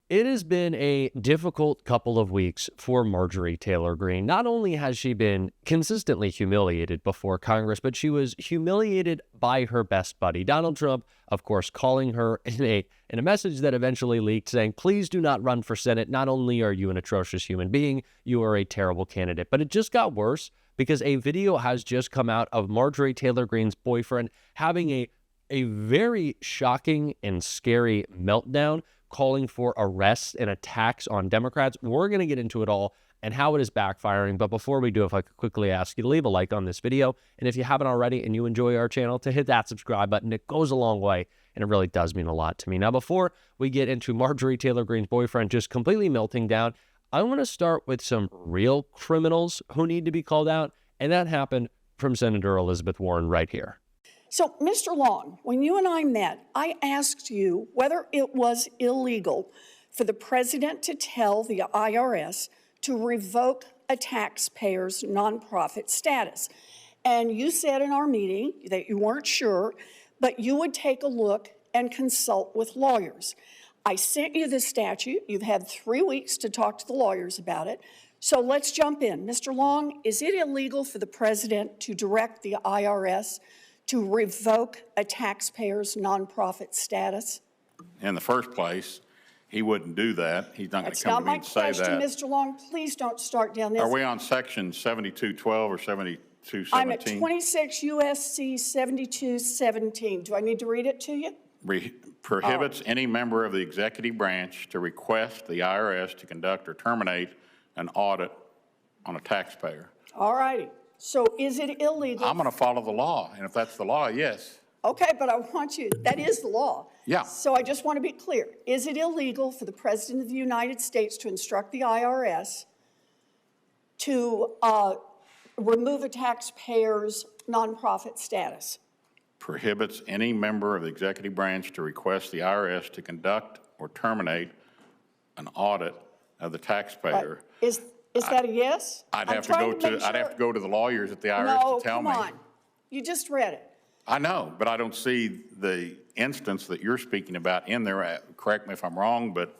It has been a difficult couple of weeks for Marjorie Taylor Greene. Not only has she been consistently humiliated before Congress, but she was humiliated by her best buddy, Donald Trump, of course, calling her in a message that eventually leaked saying, please do not run for Senate. Not only are you an atrocious human being, you are a terrible candidate. But it just got worse because a video has just come out of Marjorie Taylor Greene's boyfriend having a very shocking and scary meltdown, calling for arrests and attacks on Democrats. We're going to get into it all and how it is backfiring. But before we do, if I could quickly ask you to leave a like on this video. And if you haven't already and you enjoy our channel, to hit that subscribe button. It goes a long way and it really does mean a lot to me. Now, before we get into Marjorie Taylor Greene's boyfriend just completely melting down, I want to start with some real criminals who need to be called out. And that happened from Senator Elizabeth Warren right here. So, Mr. Long, when you and I met, I asked you whether it was illegal for the president to tell the IRS to revoke a taxpayer's nonprofit status. And you said in our meeting that you weren't sure, but you would take a look and consult with lawyers. I sent you the statute. You've had 3 weeks to talk to the lawyers about it. So let's jump in. Mr. Long, is it illegal for the president to direct the IRS to revoke a taxpayer's nonprofit status? In the first place, he wouldn't do that. He's not going to come to me and say that. That's not my question, Mr. Long. Please don't start down this. Are we on section 7212 or 7217? I'm at 26 U.S.C. 7217. Do I need to read it to you? Prohibits any member of the executive branch to request the IRS to conduct or terminate an audit on a taxpayer. All righty. So is it illegal? I'm going to follow the law, and if that's the law, yes. Okay, but I want you, that is the law. Yeah. So I just want to be clear. Is it illegal for the President of the United States to instruct the IRS to remove a taxpayer's nonprofit status? Prohibits any member of the executive branch to request the IRS to conduct or terminate an audit of the taxpayer. Right. Is that a yes? I'd have to go to the lawyers at the IRS to tell me. No, come on. You just read it. I know, but I don't see the instance that you're speaking about in there. Correct me if I'm wrong, but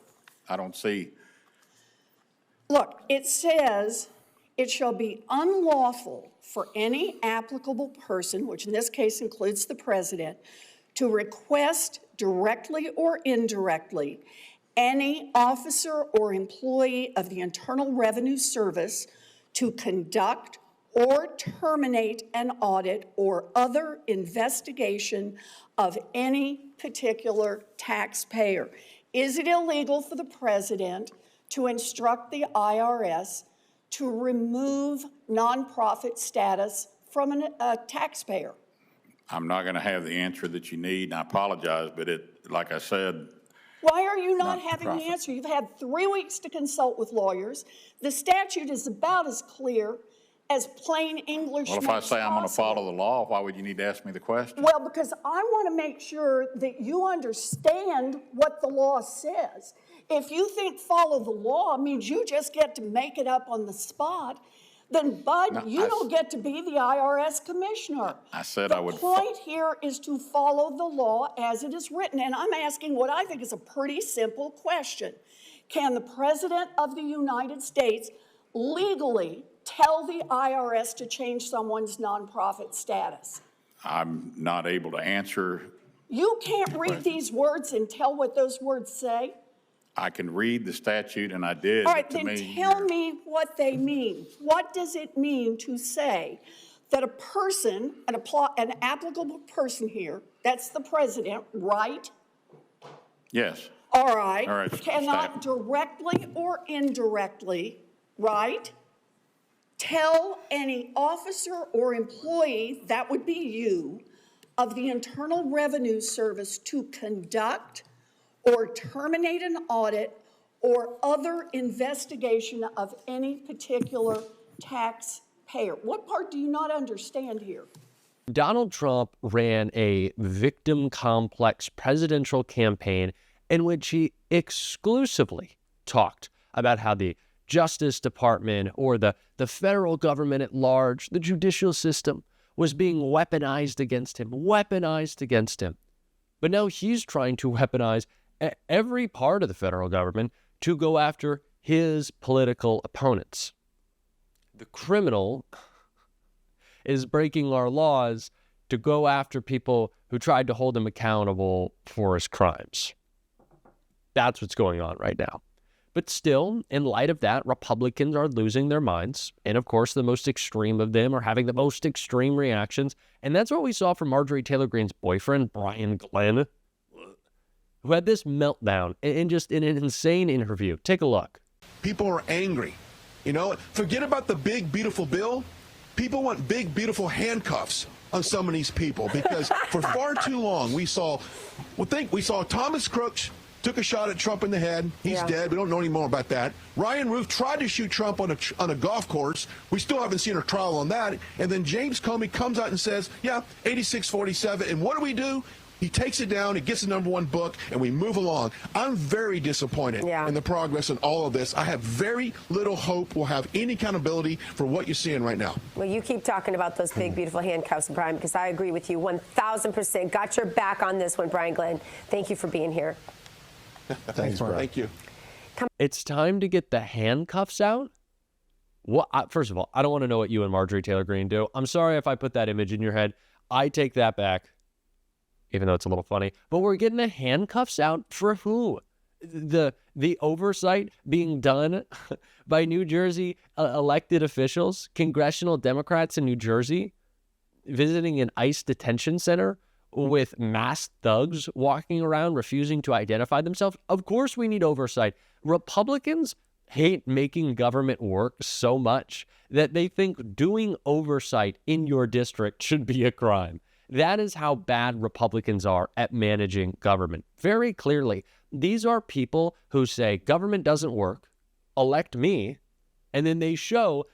I don't see. Look, it says it shall be unlawful for any applicable person, which in this case includes the president, to request directly or indirectly any officer or employee of the Internal Revenue Service to conduct or terminate an audit or other investigation of any particular taxpayer. Is it illegal for the president to instruct the IRS to remove nonprofit status from a taxpayer? I'm not going to have the answer that you need, and I apologize, but like I said. Why are you not having the answer? You've had 3 weeks to consult with lawyers. The statute is about as clear as plain English. Well, if I say I'm going to follow the law, why would you need to ask me the question? Well, because I want to make sure that you understand what the law says. If you think follow the law means you just get to make it up on the spot, then, Bud, you don't get to be the IRS commissioner. I said I would. The point here is to follow the law as it is written, and I'm asking what I think is a pretty simple question. Can the President of the United States legally tell the IRS to change someone's nonprofit status? I'm not able to answer. You can't read these words and tell what those words say? I can read the statute, and I did. All right, then tell me what they mean. What does it mean to say that a person, an applicable person here, that's the president, right? Yes. All right. All right. Cannot directly or indirectly, right, tell any officer or employee, that would be you, of the Internal Revenue Service to conduct or terminate an audit or other investigation of any particular taxpayer. What part do you not understand here? Donald Trump ran a victim complex presidential campaign in which he exclusively talked about how the Justice Department or the federal government at large, the judicial system, was being weaponized against him. But now he's trying to weaponize every part of the federal government to go after his political opponents. The criminal is breaking our laws to go after people who tried to hold him accountable for his crimes. That's what's going on right now. But still, in light of that, Republicans are losing their minds. And of course, the most extreme of them are having the most extreme reactions. And that's what we saw from Marjorie Taylor Greene's boyfriend, Brian Glenn, who had this meltdown in just in an insane interview. Take a look. People are angry. You know, forget about the big, beautiful bill. People want big, beautiful handcuffs on some of these people because for far too long we saw Thomas Crooks took a shot at Trump in the head. He's dead. We don't know any more about that. Ryan Roof tried to shoot Trump on a golf course. We still haven't seen a trial on that. And then James Comey comes out and says, yeah, 86-47. And what do? He takes it down, he gets the #1 book, and we move along. I'm very disappointed in the progress in all of this. I have very little hope we'll have any accountability for what you're seeing right now. Well, you keep talking about those big, beautiful handcuffs, Brian, because I agree with you 1,000%. Got your back on this one, Brian Glenn. Thank you for being here. Thanks, Brian. Thank you. It's time to get the handcuffs out? First of all, I don't want to know what you and Marjorie Taylor Greene do. I'm sorry if I put that image in your head. I take that back, even though it's a little funny. But we're getting the handcuffs out for who? The oversight being done by New Jersey elected officials, congressional Democrats in New Jersey, visiting an ICE detention center with masked thugs walking around refusing to identify themselves. Of course we need oversight. Republicans hate making government work so much that they think doing oversight in your district should be a crime. That is how bad Republicans are at managing government. Very clearly, these are people who say government doesn't work, elect me, and then they show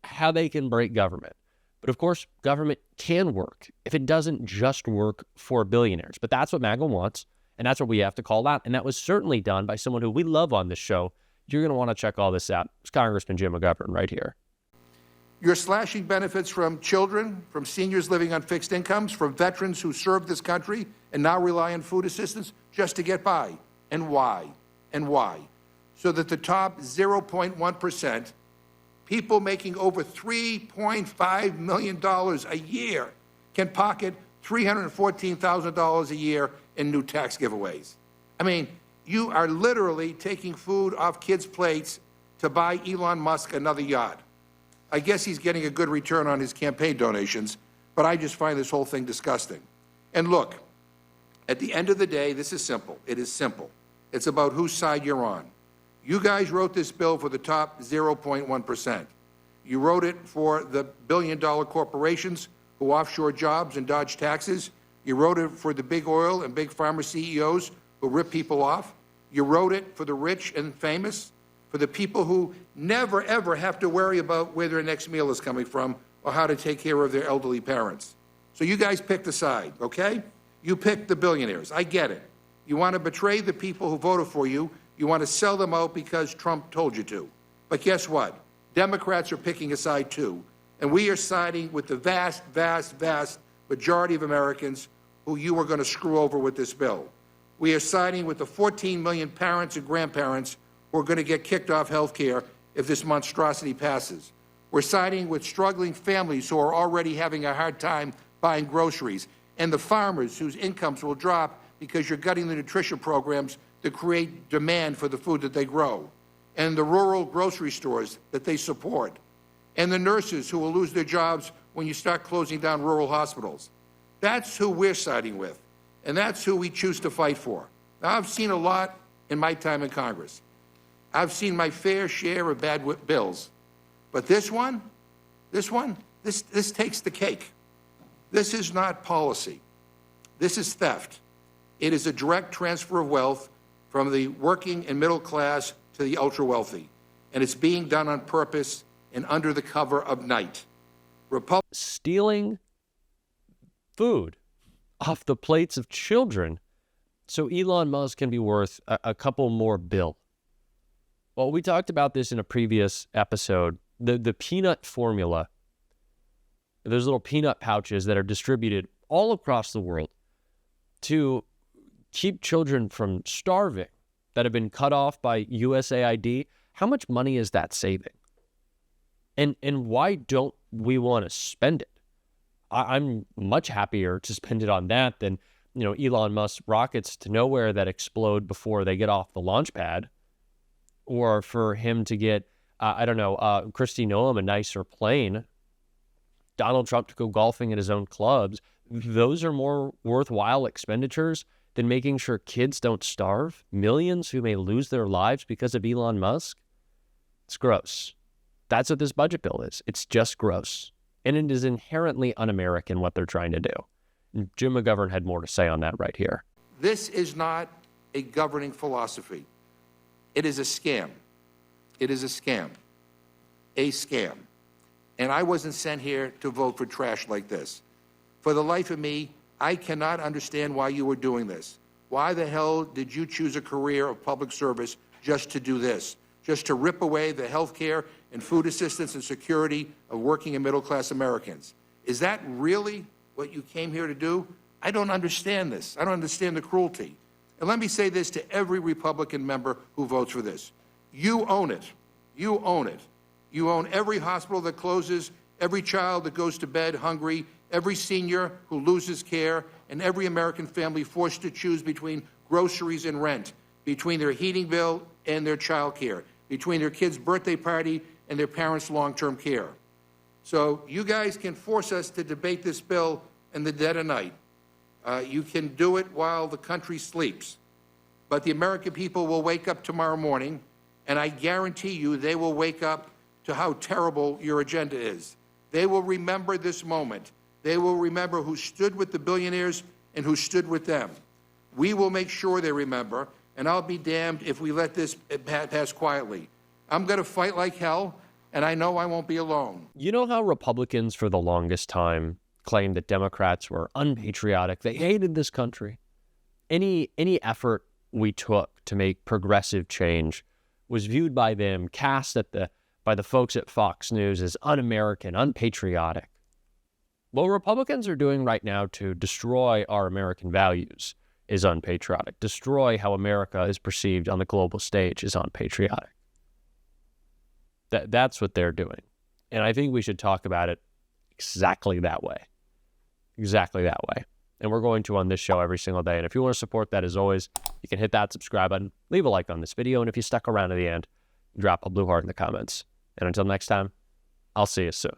how they can break government. But of course, government can work if it doesn't just work for billionaires. But that's what MAGA wants, and that's what we have to call out. And that was certainly done by someone who we love on this show. You're going to want to check all this out. It's Congressman Jim McGovern right here. You're slashing benefits from children, from seniors living on fixed incomes, from veterans who served this country and now rely on food assistance just to get by. And why? And why? So that the top 0.1%, people making over $3.5 million a year, can pocket $314,000 a year in new tax giveaways. I mean, you are literally taking food off kids' plates to buy Elon Musk another yacht. I guess he's getting a good return on his campaign donations, but I just find this whole thing disgusting. And look, at the end of the day, this is simple. It is simple. It's about whose side you're on. You guys wrote this bill for the top 0.1%. You wrote it for the billion-dollar corporations who offshore jobs and dodge taxes. You wrote it for the big oil and big pharma CEOs who rip people off. You wrote it for the rich and famous, for the people who never, ever have to worry about where their next meal is coming from or how to take care of their elderly parents. So you guys picked a side, okay? You picked the billionaires. I get it. You want to betray the people who voted for you. You want to sell them out because Trump told you to. But guess what? Democrats are picking a side too. And we are siding with the vast, vast, vast majority of Americans who you are going to screw over with this bill. We are siding with the 14 million parents and grandparents who are going to get kicked off health care if this monstrosity passes. We're siding with struggling families who are already having a hard time buying groceries, and the farmers whose incomes will drop because you're gutting the nutrition programs that create demand for the food that they grow, and the rural grocery stores that they support, and the nurses who will lose their jobs when you start closing down rural hospitals. That's who we're siding with, and that's who we choose to fight for. Now, I've seen a lot in my time in Congress. I've seen my fair share of bad bills. But this takes the cake. This is not policy. This is theft. It is a direct transfer of wealth from the working and middle class to the ultra-wealthy. And it's being done on purpose and under the cover of night. Stealing food off the plates of children so Elon Musk can be worth a couple more bill. Well, we talked about this in a previous episode. The peanut formula, those little peanut pouches that are distributed all across the world to keep children from starving that have been cut off by USAID, how much money is that saving? And why don't we want to spend it? I'm much happier to spend it on that than, Elon Musk's rockets to nowhere that explode before they get off the launch pad, or for him to get, Kristi Noem a nicer plane, Donald Trump to go golfing at his own clubs. Those are more worthwhile expenditures than making sure kids don't starve, millions who may lose their lives because of Elon Musk. It's gross. That's what this budget bill is. It's just gross. And it is inherently un-American what they're trying to do. And Jim McGovern had more to say on that right here. This is not a governing philosophy. It is a scam. It is a scam. A scam. And I wasn't sent here to vote for trash like this. For the life of me, I cannot understand why you were doing this. Why the hell did you choose a career of public service just to do this? Just to rip away the health care and food assistance and security of working and middle-class Americans? Is that really what you came here to do? I don't understand this. I don't understand the cruelty. And let me say this to every Republican member who votes for this. You own it. You own it. You own every hospital that closes, every child that goes to bed hungry, every senior who loses care, and every American family forced to choose between groceries and rent, between their heating bill and their child care, between their kid's birthday party and their parents' long-term care. So you guys can force us to debate this bill in the dead of night. You can do it while the country sleeps. But the American people will wake up tomorrow morning, and I guarantee you they will wake up to how terrible your agenda is. They will remember this moment. They will remember who stood with the billionaires and who stood with them. We will make sure they remember, and I'll be damned if we let this pass quietly. I'm going to fight like hell, and I know I won't be alone. You know how Republicans for the longest time claimed that Democrats were unpatriotic? They hated this country. Any effort we took to make progressive change was viewed by them, cast by the folks at Fox News as un-American, unpatriotic. What Republicans are doing right now to destroy our American values is unpatriotic. Destroy how America is perceived on the global stage is unpatriotic. That's what they're doing. And I think we should talk about it exactly that way. Exactly that way. And we're going to on this show every single day. And if you want to support that, as always, you can hit that subscribe button, leave a like on this video, and if you stuck around to the end, drop a blue heart in the comments. And until next time, I'll see you soon.